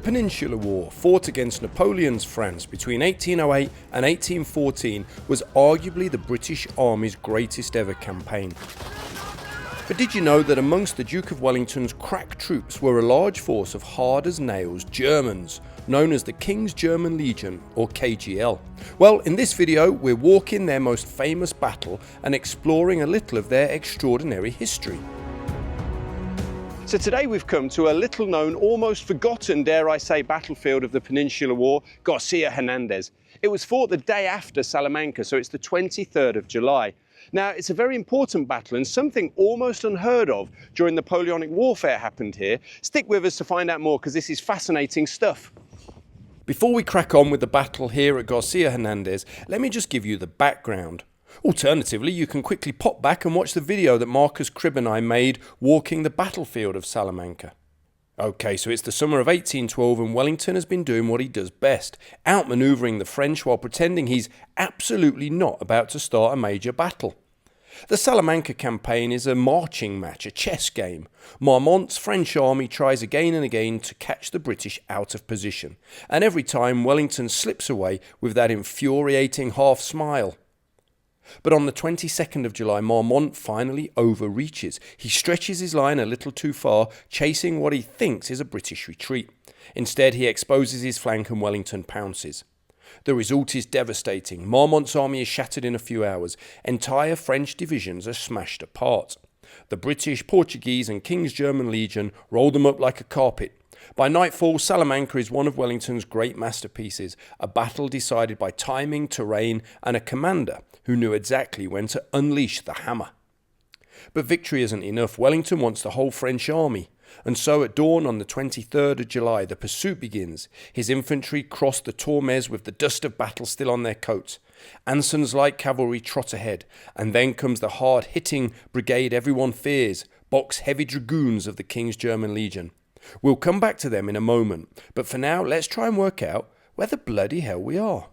The Peninsular War, fought against Napoleon's France between 1808 and 1814, was arguably the British Army's greatest ever campaign. But did you know that amongst the Duke of Wellington's crack troops were a large force of hard-as-nails Germans, known as the King's German Legion, or KGL? Well, in this video we're walking their most famous battle and exploring a little of their extraordinary history. So today we've come to a little known, almost forgotten, dare I say, battlefield of the Peninsular War, García Hernández. It was fought the day after Salamanca, so it's the 23rd of July. Now, it's a very important battle and something almost unheard of during Napoleonic warfare happened here. Stick with us to find out more because this is fascinating stuff. Before we crack on with the battle here at García Hernández, let me just give you the background. Alternatively, you can quickly pop back and watch the video that Marcus Cribb and I made walking the battlefield of Salamanca. Okay, so it's the summer of 1812 and Wellington has been doing what he does best, outmanoeuvring the French while pretending he's absolutely not about to start a major battle. The Salamanca campaign is a marching match, a chess game. Marmont's French army tries again and again to catch the British out of position, and every time Wellington slips away with that infuriating half smile. But on the 22nd of July, Marmont finally overreaches. He stretches his line a little too far, chasing what he thinks is a British retreat. Instead, he exposes his flank and Wellington pounces. The result is devastating. Marmont's army is shattered in a few hours. Entire French divisions are smashed apart. The British, Portuguese and King's German Legion roll them up like a carpet. By nightfall, Salamanca is one of Wellington's great masterpieces, a battle decided by timing, terrain and a commander who knew exactly when to unleash the hammer. But victory isn't enough. Wellington wants the whole French army. And so at dawn on the 23rd of July, the pursuit begins. His infantry cross the Tormes with the dust of battle still on their coats. Anson's light cavalry trot ahead, and then comes the hard-hitting brigade everyone fears, box-heavy dragoons of the King's German Legion. We'll come back to them in a moment, but for now, let's try and work out where the bloody hell we are.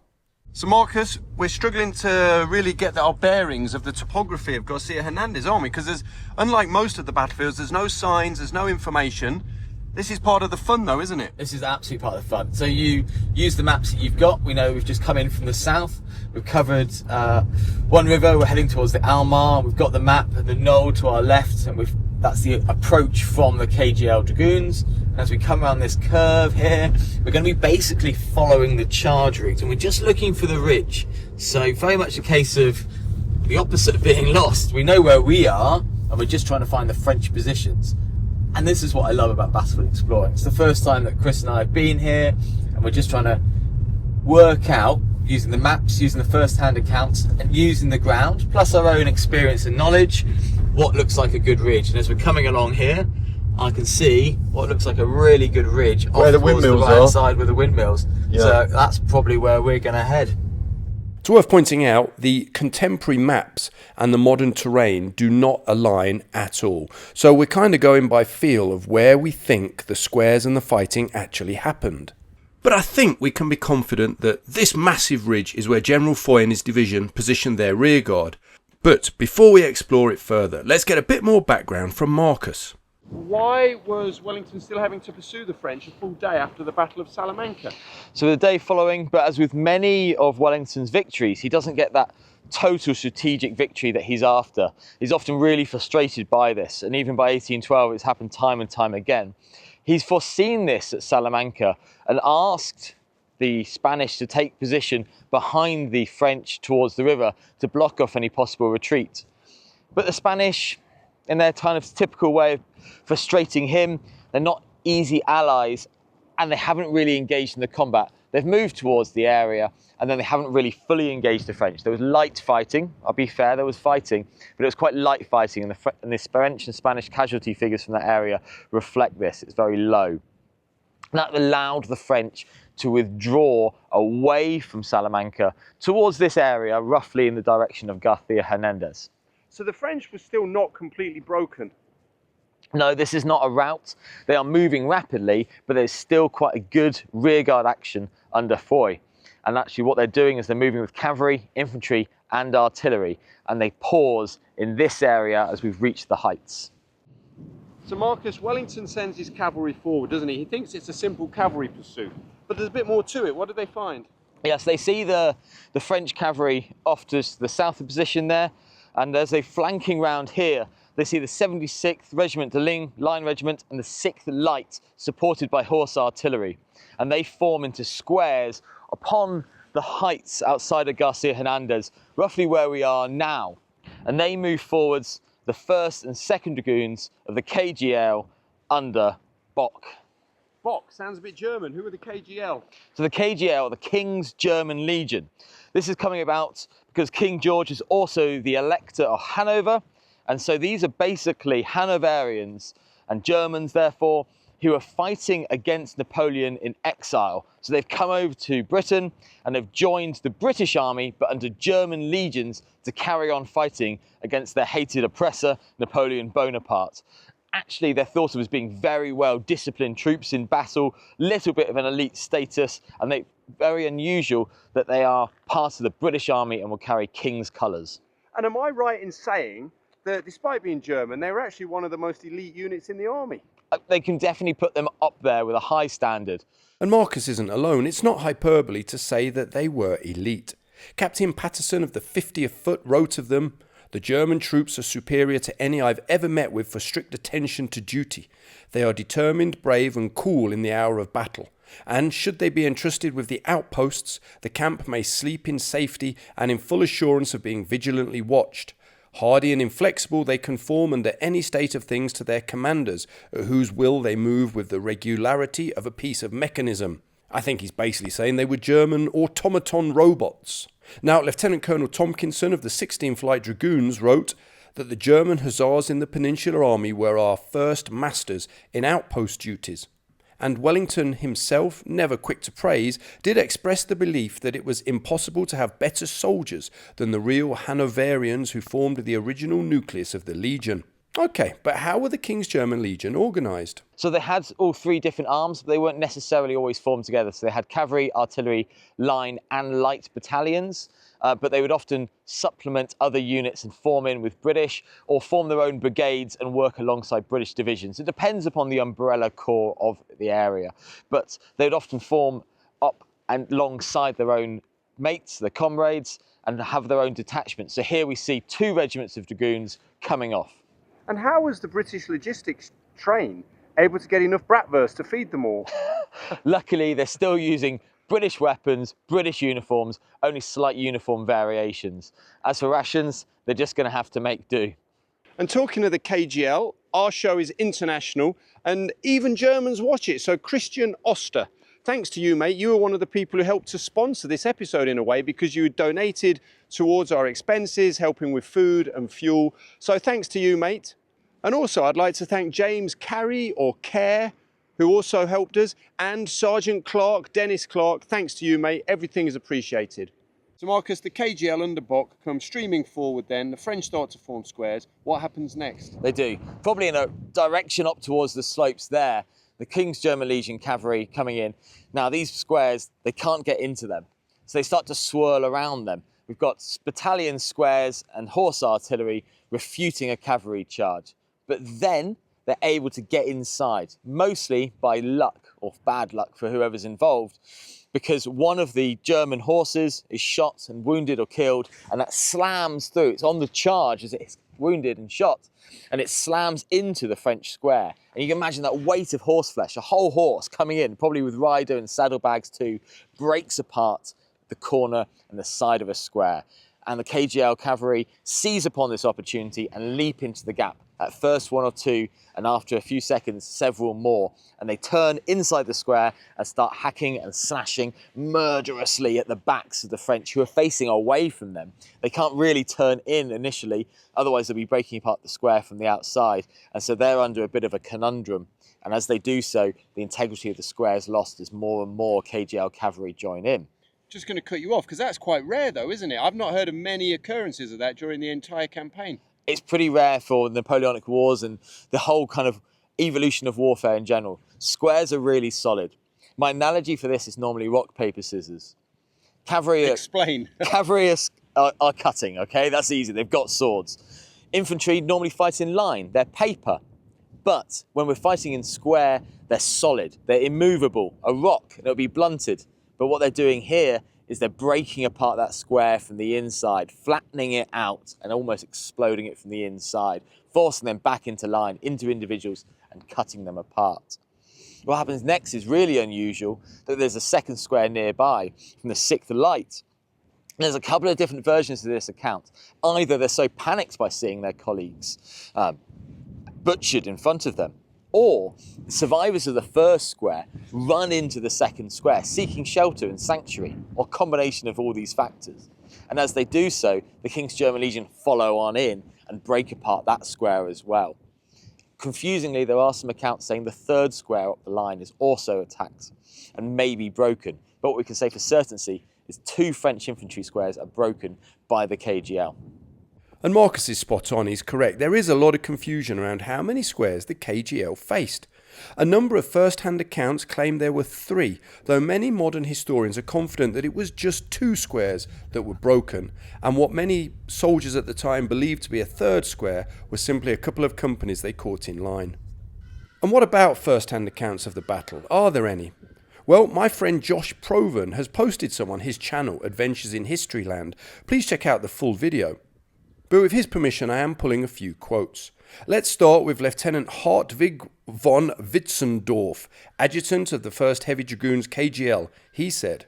So Marcus, we're struggling to really get our bearings of the topography of García Hernández, aren't we? Because unlike most of the battlefields, there's no signs, there's no information. This is part of the fun though, isn't it? This is absolutely part of the fun. So you use the maps that you've got. We know we've just come in from the south. We've covered one river, we're heading towards the Almar. We've got the map and the knoll to our left, and that's the approach from the KGL Dragoons. And as we come around this curve here, we're going to be basically following the charge route, and we're just looking for the ridge. So very much a case of the opposite of being lost. We know where we are, and we're just trying to find the French positions. And this is what I love about battlefield exploring. It's the first time that Chris and I have been here, and we're just trying to work out, using the maps, using the first-hand accounts, and using the ground, plus our own experience and knowledge, what looks like a good ridge. And as we're coming along here, I can see what looks like a really good ridge where the windmills the right are. side with the windmills. Yeah. So that's probably where we're going to head. It's worth pointing out the contemporary maps and the modern terrain do not align at all. So we're kind of going by feel of where we think the squares and the fighting actually happened. But I think we can be confident that this massive ridge is where General Foy and his division positioned their rearguard. But before we explore it further, let's get a bit more background from Marcus. Why was Wellington still having to pursue the French a full day after the Battle of Salamanca? So the day following, but as with many of Wellington's victories, he doesn't get that total strategic victory that he's after. He's often really frustrated by this, and even by 1812 it's happened time and time again. He's foreseen this at Salamanca and asked the Spanish to take position behind the French towards the river to block off any possible retreat. But the Spanish, in their kind of typical way of frustrating him, they're not easy allies, and they haven't really engaged in the combat. They've moved towards the area, and then they haven't really fully engaged the French. There was light fighting, I'll be fair, there was fighting, but it was quite light fighting, and the French and Spanish casualty figures from that area reflect this. It's very low. And that allowed the French to withdraw away from Salamanca towards this area, roughly in the direction of García Hernández. So the French were still not completely broken? No, this is not a rout. They are moving rapidly, but there's still quite a good rearguard action under Foy. And actually what they're doing is they're moving with cavalry, infantry and artillery, and they pause in this area as we've reached the heights. So Marcus, Wellington sends his cavalry forward, doesn't he? He thinks it's a simple cavalry pursuit, but there's a bit more to it. What did they find? Yes, they see the French cavalry off to the south of position there, and as they're flanking round here, they see the 76th Regiment de Line Regiment and the 6th Light supported by horse artillery, and they form into squares upon the heights outside of García Hernández, roughly where we are now, and they move forwards the 1st and 2nd Dragoons of the KGL under Bock. Bock sounds a bit German. Who are the KGL? So the KGL, the King's German Legion. This is coming about because King George is also the Elector of Hanover, and so these are basically Hanoverians and Germans, therefore, who are fighting against Napoleon in exile. So they've come over to Britain and they've joined the British army, but under German legions to carry on fighting against their hated oppressor, Napoleon Bonaparte. Actually, they're thought of as being very well disciplined troops in battle, little bit of an elite status, and they very unusual that they are part of the British army and will carry King's colours. And am I right in saying that despite being German, they were actually one of the most elite units in the army? They can definitely put them up there with a high standard. And Marcus isn't alone. It's not hyperbole to say that they were elite. Captain Patterson of the 50th Foot wrote of them, "The German troops are superior to any I've ever met with for strict attention to duty. They are determined, brave and cool in the hour of battle. And should they be entrusted with the outposts, the camp may sleep in safety and in full assurance of being vigilantly watched. Hardy and inflexible, they conform under any state of things to their commanders, at whose will they move with the regularity of a piece of mechanism." I think he's basically saying they were German automaton robots. Now, Lieutenant Colonel Tompkinson of the 16th Light Dragoons wrote that the German hussars in the Peninsular Army were our first masters in outpost duties. And Wellington himself, never quick to praise, did express the belief that it was impossible to have better soldiers than the real Hanoverians who formed the original nucleus of the Legion. Okay, but how were the King's German Legion organised? So they had all 3 different arms, but they weren't necessarily always formed together. So they had cavalry, artillery, line and light battalions, but they would often supplement other units and form in with British or form their own brigades and work alongside British divisions. It depends upon the umbrella corps of the area, but they would often form up and alongside their own mates, their comrades, and have their own detachments. So here we see 2 regiments of dragoons coming off. And how was the British logistics train able to get enough bratwurst to feed them all? Luckily, they're still using British weapons, British uniforms, only slight uniform variations. As for rations, they're just going to have to make do. And talking of the KGL, our show is international and even Germans watch it. So Christian Oster, thanks to you, mate. You were one of the people who helped to sponsor this episode in a way because you donated towards our expenses, helping with food and fuel. So thanks to you, mate. And also I'd like to thank James Carey or Care, who also helped us, and Sergeant Clark, Dennis Clark. Thanks to you, mate. Everything is appreciated. So Marcus, the KGL under Bock come streaming forward then. The French start to form squares. What happens next? They do. Probably in a direction up towards the slopes there. The King's German Legion cavalry coming in. Now these squares, they can't get into them. So they start to swirl around them. We've got battalion squares and horse artillery refuting a cavalry charge. But then they're able to get inside, mostly by luck or bad luck for whoever's involved, because one of the German horses is shot and wounded or killed, and that slams through. It's on the charge as it's wounded and shot, and it slams into the French square. And you can imagine that weight of horse flesh, a whole horse coming in, probably with rider and saddlebags too, breaks apart the corner and the side of a square. And the KGL cavalry seize upon this opportunity and leap into the gap. At first 1 or 2, and after a few seconds, several more. And they turn inside the square and start hacking and slashing murderously at the backs of the French who are facing away from them. They can't really turn in initially, otherwise they'll be breaking apart the square from the outside. And so they're under a bit of a conundrum. And as they do so, the integrity of the square is lost as more and more KGL cavalry join in. Just going to cut you off, because that's quite rare though, isn't it? I've not heard of many occurrences of that during the entire campaign. It's pretty rare for the Napoleonic Wars and the whole kind of evolution of warfare in general. Squares are really solid. My analogy for this is normally rock, paper, scissors. Cavalry Explain. Cavalry are cutting, okay? That's easy. They've got swords. Infantry normally fight in line. They're paper. But when we're fighting in square, they're solid, they're immovable, a rock, and it'll be blunted. But what they're doing here is they're breaking apart that square from the inside, flattening it out and almost exploding it from the inside, forcing them back into line, into individuals, and cutting them apart. What happens next is really unusual, that there's a second square nearby from the 6th Light. There's a couple of different versions of this account. Either they're so panicked by seeing their colleagues butchered in front of them, or survivors of the first square run into the second square, seeking shelter and sanctuary, or a combination of all these factors. And as they do so, the King's German Legion follow on in and break apart that square as well. Confusingly, there are some accounts saying the third square up the line is also attacked and may be broken. But what we can say for certainty is 2 French infantry squares are broken by the KGL. And Marcus is spot on, he's correct. There is a lot of confusion around how many squares the KGL faced. A number of first-hand accounts claim there were 3, though many modern historians are confident that it was just 2 squares that were broken, and what many soldiers at the time believed to be a third square was simply a couple of companies they caught in line. And what about first-hand accounts of the battle? Are there any? Well, my friend Josh Proven has posted some on his channel, Adventures in Historyland. Please check out the full video. But with his permission, I am pulling a few quotes. Let's start with Lieutenant Hartwig von Witzendorf, adjutant of the 1st Heavy Dragoons KGL. He said,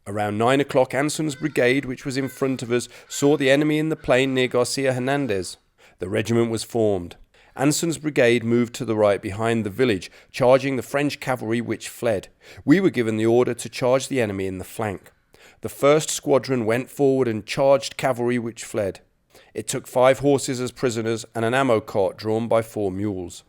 "Around 9 o'clock, Anson's brigade, which was in front of us, saw the enemy in the plain near García Hernández. The regiment was formed. Anson's brigade moved to the right behind the village, charging the French cavalry which fled. We were given the order to charge the enemy in the flank. The 1st squadron went forward and charged cavalry which fled. It took 5 horses as prisoners and an ammo cart drawn by 4 mules.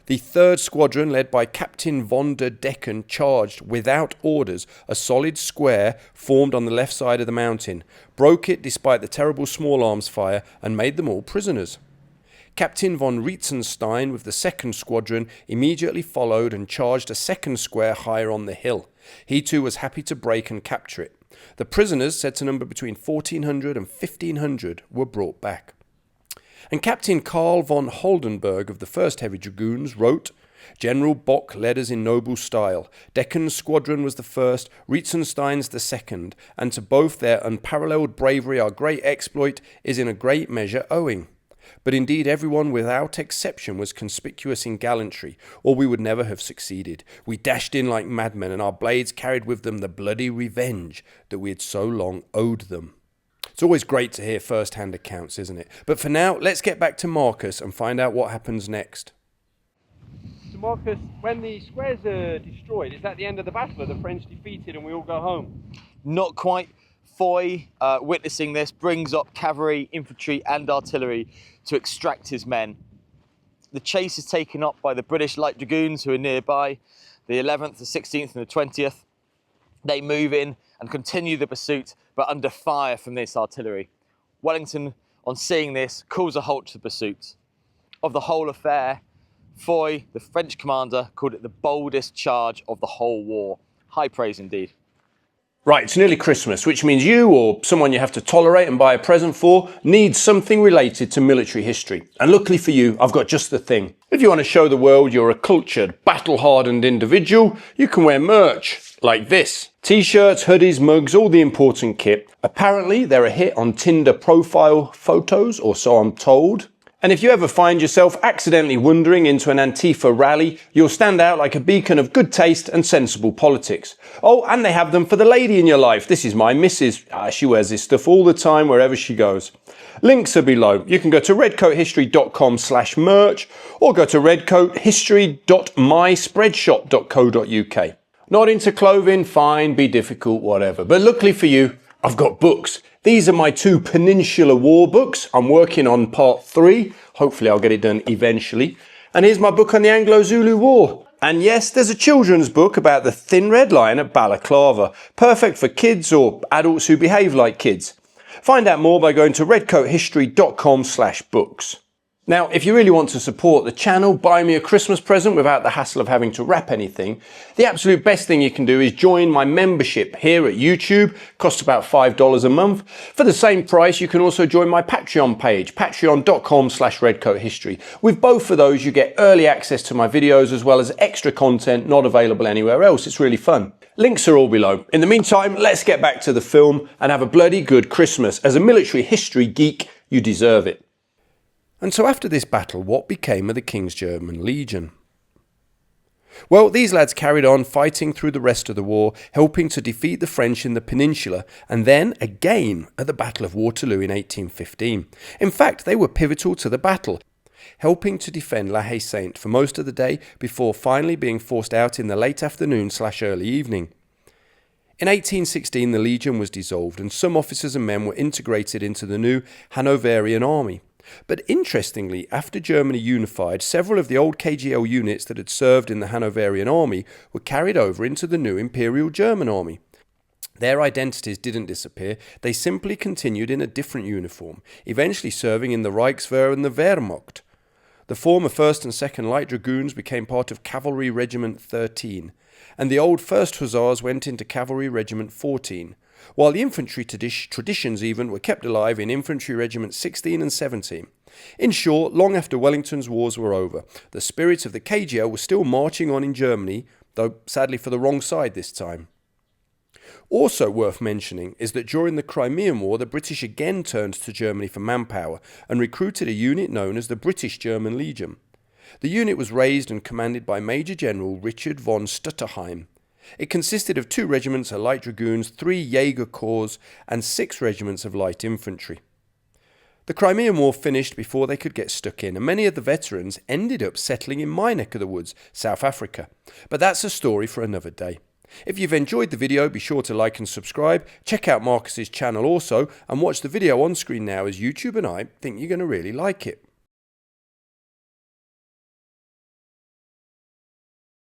The 3rd squadron, led by Captain von der Decken, charged, without orders, a solid square formed on the left side of the mountain, broke it despite the terrible small arms fire, and made them all prisoners. Captain von Rietzenstein with the 2nd squadron immediately followed and charged a 2nd square higher on the hill. He too was happy to break and capture it. The prisoners, said to number between 1,400 and 1,500, were brought back." And Captain Karl von Holdenberg of the 1st Heavy Dragoons wrote, "General Bock led us in noble style. Decken's squadron was the 1st, Rietzenstein's the 2nd, and to both their unparalleled bravery our great exploit is in a great measure owing. But indeed everyone without exception was conspicuous in gallantry, or we would never have succeeded. We dashed in like madmen, and our blades carried with them the bloody revenge that we had so long owed them." It's always great to hear first-hand accounts, isn't it? But for now, let's get back to Marcus and find out what happens next. So Marcus, when the squares are destroyed, is that the end of the battle? Are the French defeated and we all go home? Not quite. Foy, witnessing this, brings up cavalry, infantry and artillery to extract his men. The chase is taken up by the British Light Dragoons who are nearby, the 11th, the 16th and the 20th. They move in and continue the pursuit, but under fire from this artillery. Wellington, on seeing this, calls a halt to the pursuit. Of the whole affair, Foy, the French commander, called it the boldest charge of the whole war. High praise indeed. Right, it's nearly Christmas, which means you or someone you have to tolerate and buy a present for needs something related to military history. And luckily for you, I've got just the thing. If you want to show the world you're a cultured, battle-hardened individual, you can wear merch like this. T-shirts, hoodies, mugs, all the important kit. Apparently, they're a hit on Tinder profile photos, or so I'm told. And if you ever find yourself accidentally wandering into an Antifa rally, you'll stand out like a beacon of good taste and sensible politics. Oh, and they have them for the lady in your life. This is my missus. She wears this stuff all the time wherever she goes. Links are below. You can go to redcoathistory.com/merch or go to redcoathistory.myspreadshop.co.uk. Not into clothing? Fine, be difficult, whatever. But luckily for you, I've got books. These are my 2 Peninsular War books. I'm working on part 3. Hopefully I'll get it done eventually. And here's my book on the Anglo-Zulu War. And yes, there's a children's book about the Thin Red Line at Balaclava. Perfect for kids or adults who behave like kids. Find out more by going to redcoathistory.com/books. Now, if you really want to support the channel, buy me a Christmas present without the hassle of having to wrap anything, the absolute best thing you can do is join my membership here at YouTube. Costs about $5 a month. For the same price, you can also join my Patreon page, patreon.com/redcoathistory. With both of those, you get early access to my videos as well as extra content not available anywhere else. It's really fun. Links are all below. In the meantime, let's get back to the film and have a bloody good Christmas. As a military history geek, you deserve it. And so after this battle, what became of the King's German Legion? Well, these lads carried on fighting through the rest of the war, helping to defeat the French in the Peninsula, and then again at the Battle of Waterloo in 1815. In fact, they were pivotal to the battle, helping to defend La Haye Sainte for most of the day before finally being forced out in the late afternoon/early evening. In 1816, the Legion was dissolved and some officers and men were integrated into the new Hanoverian army. But interestingly, after Germany unified, several of the old KGL units that had served in the Hanoverian army were carried over into the new Imperial German army. Their identities didn't disappear, they simply continued in a different uniform, eventually serving in the Reichswehr and the Wehrmacht. The former 1st and 2nd Light Dragoons became part of Cavalry Regiment 13, and the old 1st Hussars went into Cavalry Regiment 14. While the infantry traditions even were kept alive in Infantry Regiments 16 and 17. In short, long after Wellington's wars were over, the spirit of the KGL was still marching on in Germany, though sadly for the wrong side this time. Also worth mentioning is that during the Crimean War, the British again turned to Germany for manpower and recruited a unit known as the British German Legion. The unit was raised and commanded by Major General Richard von Stutterheim. It consisted of 2 regiments of light dragoons, 3 Jaeger corps, and 6 regiments of light infantry. The Crimean War finished before they could get stuck in, and many of the veterans ended up settling in my neck of the woods, South Africa. But that's a story for another day. If you've enjoyed the video, be sure to like and subscribe. Check out Marcus's channel also, and watch the video on screen now, as YouTube and I think you're going to really like it.